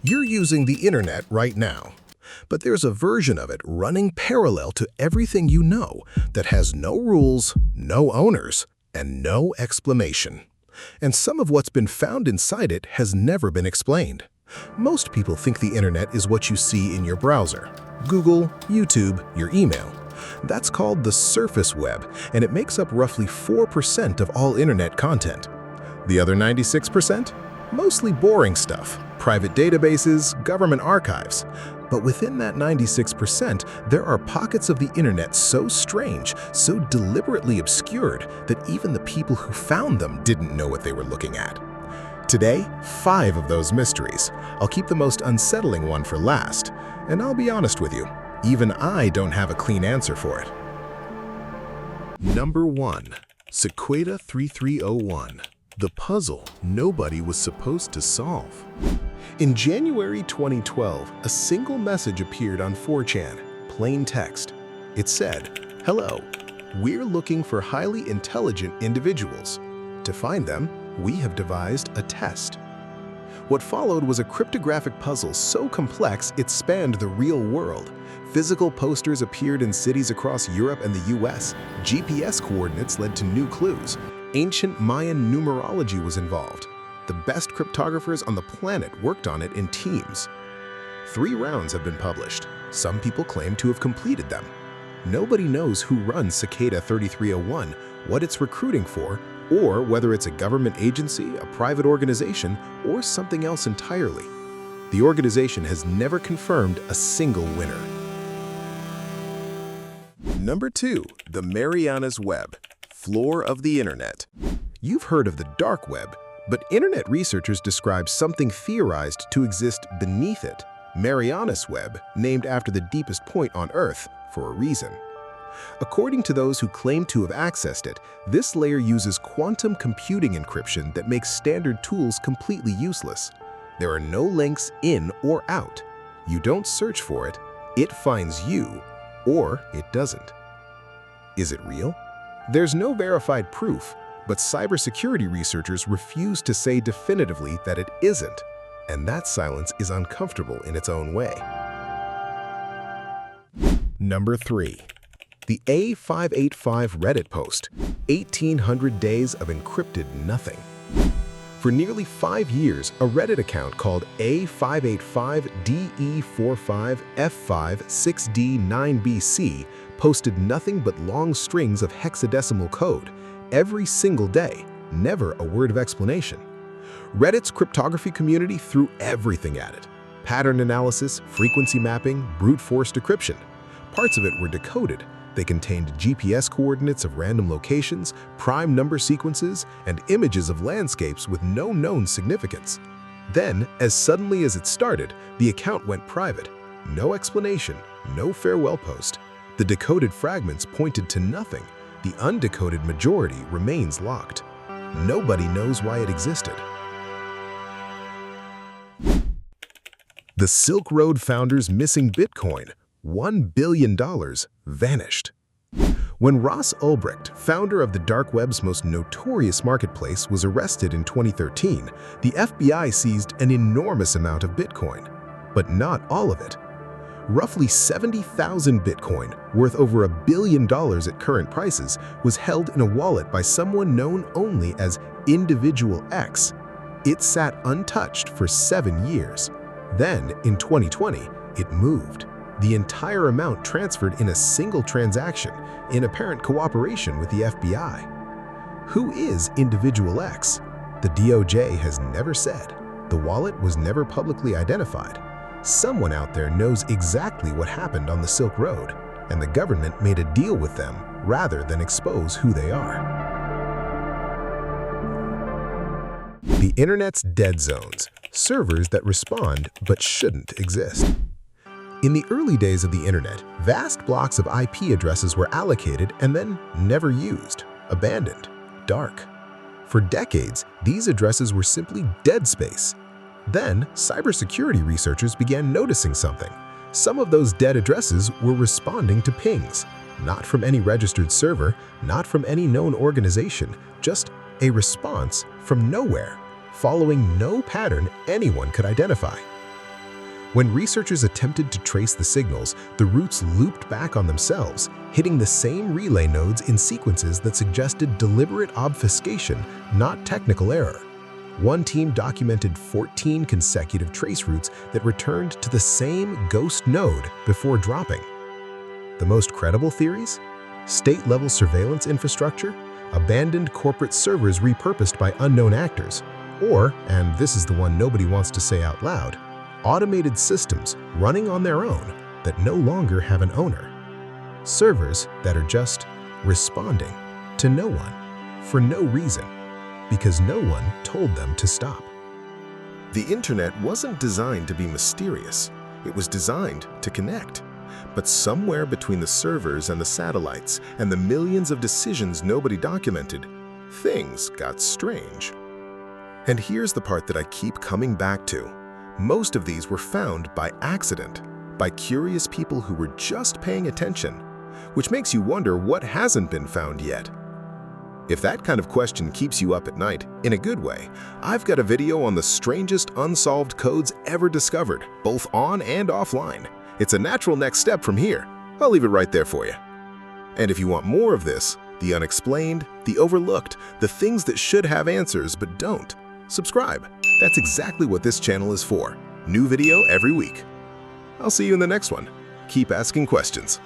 You're using the internet right now, but there's a version of it running parallel to everything you know that has no rules, no owners, and no explanation. And some of what's been found inside it has never been explained. Most people think the internet is what you see in your browser, Google, YouTube, your email. That's called the surface web, and it makes up roughly 4% of all internet content. The other 96%? Mostly boring stuff, private databases, government archives. But within that 96%, there are pockets of the internet so strange, so deliberately obscured, that even the people who found them didn't know what they were looking at. Today, 5 of those mysteries. I'll keep the most unsettling one for last, and I'll be honest with you, even I don't have a clean answer for it. Number 1. Cicada 3301. The puzzle nobody was supposed to solve. In January 2012, a single message appeared on 4chan, plain text. It said, "Hello, we're looking for highly intelligent individuals. To find them, we have devised a test." What followed was a cryptographic puzzle so complex it spanned the real world. Physical posters appeared in cities across Europe and the US. GPS coordinates led to new clues. Ancient Mayan numerology was involved. The best cryptographers on the planet worked on it in teams. 3 rounds have been published. Some people claim to have completed them. Nobody knows who runs Cicada 3301, what it's recruiting for, or whether it's a government agency, a private organization, or something else entirely. The organization has never confirmed a single winner. Number 2. The Marianas Web, floor of the internet. You've heard of the dark web, but internet researchers describe something theorized to exist beneath it, Marianas Web, named after the deepest point on Earth, for a reason. According to those who claim to have accessed it, this layer uses quantum computing encryption that makes standard tools completely useless. There are no links in or out. You don't search for it, it finds you, or it doesn't. Is it real? There's no verified proof, but cybersecurity researchers refuse to say definitively that it isn't, and that silence is uncomfortable in its own way. Number 3. The A585 Reddit post, 1800 days of encrypted nothing. For nearly 5 years, a Reddit account called A585DE45F56D9BC posted nothing but long strings of hexadecimal code, every single day, never a word of explanation. Reddit's cryptography community threw everything at it. Pattern analysis, frequency mapping, brute force decryption. Parts of it were decoded. They contained GPS coordinates of random locations, prime number sequences, and images of landscapes with no known significance. Then, as suddenly as it started, the account went private. No explanation, no farewell post. The decoded fragments pointed to nothing. The undecoded majority remains locked. Nobody knows why it existed. The Silk Road founder's missing Bitcoin, $1 billion, vanished. When Ross Ulbricht, founder of the dark web's most notorious marketplace, was arrested in 2013, the FBI seized an enormous amount of Bitcoin, but not all of it. Roughly 70,000 Bitcoin, worth over $1 billion at current prices, was held in a wallet by someone known only as Individual X. It sat untouched for 7 years. Then, in 2020, it moved. The entire amount transferred in a single transaction, in apparent cooperation with the FBI. Who is Individual X? The DOJ has never said. The wallet was never publicly identified. Someone out there knows exactly what happened on the Silk Road, and the government made a deal with them rather than expose who they are. The internet's dead zones, servers that respond but shouldn't exist. In the early days of the internet, vast blocks of IP addresses were allocated and then never used, abandoned, dark. For decades, these addresses were simply dead space. Then, cybersecurity researchers began noticing something. Some of those dead addresses were responding to pings, not from any registered server, not from any known organization, just a response from nowhere, following no pattern anyone could identify. When researchers attempted to trace the signals, the routes looped back on themselves, hitting the same relay nodes in sequences that suggested deliberate obfuscation, not technical error. One team documented 14 consecutive trace routes that returned to the same ghost node before dropping. The most credible theories? State-level surveillance infrastructure, abandoned corporate servers repurposed by unknown actors, or, and this is the one nobody wants to say out loud, automated systems running on their own that no longer have an owner. Servers that are just responding to no one for no reason, because no one told them to stop. The internet wasn't designed to be mysterious. It was designed to connect. But somewhere between the servers and the satellites and the millions of decisions nobody documented, things got strange. And here's the part that I keep coming back to. Most of these were found by accident, by curious people who were just paying attention, which makes you wonder what hasn't been found yet. If that kind of question keeps you up at night, in a good way, I've got a video on the strangest unsolved codes ever discovered, both on and offline. It's a natural next step from here. I'll leave it right there for you. And if you want more of this, the unexplained, the overlooked, the things that should have answers but don't, subscribe. That's exactly what this channel is for. New video every week. I'll see you in the next one. Keep asking questions.